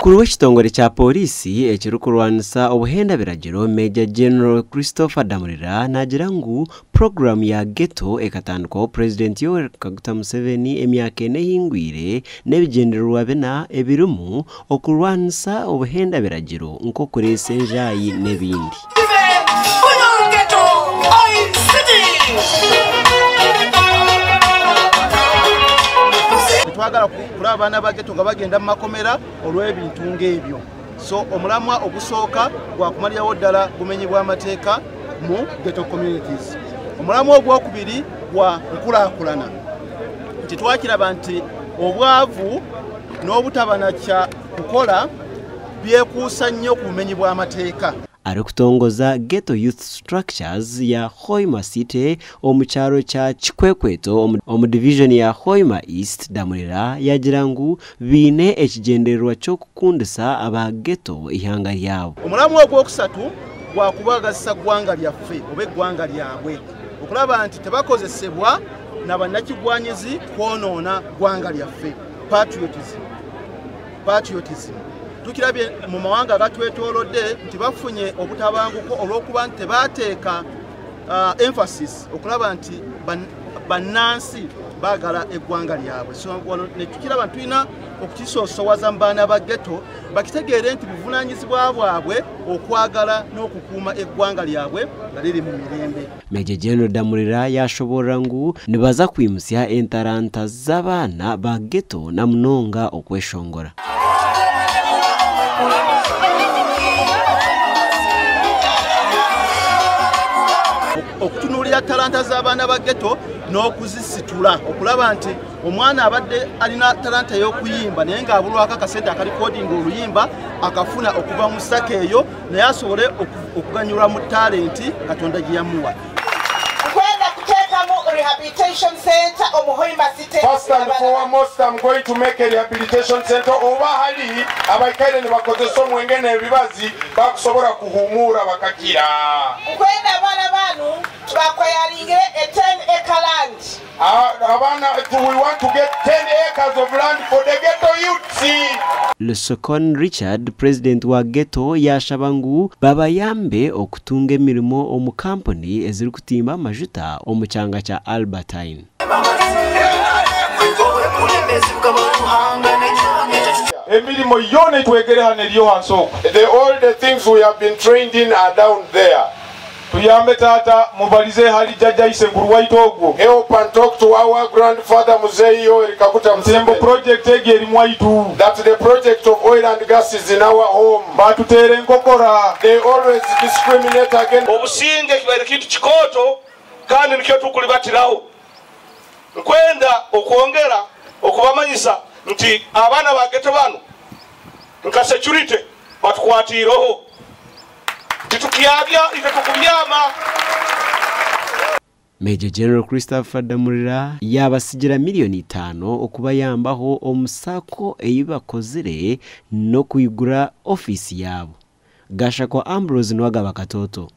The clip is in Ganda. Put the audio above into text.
Kuri w'ekitongole kya polisi ekirukulwanisa obuhendabiragiro Major General Christopher Damulira nagira ngu program ya ghetto ekatandikwaho President Yoweri Kaguta Museveni emyaka ene hingwire n'ebigendererwa bina ebirimu okulwanisa obuhendabiragiro nk'okureesa enjaayi n'ebindi. Twagala kulaba abaana ba ghetto nga bagenda mu makomera olw'ebintu ng'ebyo. So omulamwa ogusooka gwa kumalirawo ddala bumenyi bw'amateeka mu ghetto communities. Omulamwa ogwokubiri gwa nkulaakulana. Nti twakiraba nti obwavu n'obutabana kya kukola byekuusa nnyo ku bumenyi bw'amateeka. Arikutongoza ghetto youth structures ya Hoima City omukyaro kya Kikwekweto omu division ya Hoima East. Damulira yagira ngu biine ekigendererwa ky'okukundisa aba ghetto ihanga lyabo. Omulamu ogwokusatu gwa kubagasa ggwanga lyaffe oba eggwanga lyabwe okulaba nti tebakozesebwa n'abannakigwanyizi kwonoona ggwanga lyaffe. Patriotism tukirabye mu mawanga agatwetoolodde nti bafunye obutabanguko olw'okuba nti tebateeka emphasis okulaba nti bannansi baagala eggwanga lyabwe. So ne tukiraba nti tulina okukisoosowaza mu baana ba ghetto bakitegeere nti buvunaanyizibwa bwabwe okwagala n'okukuuma eggwanga lyabwe nga liri mu mirembe. Major General Damulira yashoborera ngu nibaza kwimusya entaranta z'abaana ba ghetto na munonga okweshongora. Okutunuulira talanta z'abaana ba ghetto n'okuzisitula okulaba nti omwana abadde alina talanta y'okuyimba naye ng'abulwako akasente akalikodinga oluyimba akafuna okuva mu ssaka eyo naye asobole okuganyulwa mu talenti Katonda gye yamuwa. Rehabilitation center omu Hoima City. First and foremost, I'm going to make a rehabilitation center oba hali abaikaire ne bakozesa omwenge n'ebibazi bakusobola kuhumura bakakira. Kwenda abana banu twakwayalingire a 10-acre land. We want to get 10 acres of land for the ghetto youth. Le Second Richard, president wa ghetto yashaba ngu babayambe okutunga emirimo omu company eziri kutimba amajuta omu kyanga kya Albertine. Emirimo yona itwegere hano eriyo hanso. All the things we have been trained in are down there. Tuyambe tata mubalize hali jaja isenguru waitogwo. Help and talk to our grandfather Muzei Yoweri Kaguta Museveni. Project egeri mwaitu. That's the project of oil and gas is in our home. Batutere nkokora. They always discriminate against. Obusinge kibaire kintu kikoto kandi nikyo tukulibatirawo. Nkwenda okwongera okubamanyisa nti abaana ba ghetto bano nka security batukwatireho. Major General Christopher Damulira yabasigira miliyoni 5 okubayambaho omusako eyibakozere no kuyigura ofisi yabo. Gasha kwa Ambrose Nwagaba Katoto.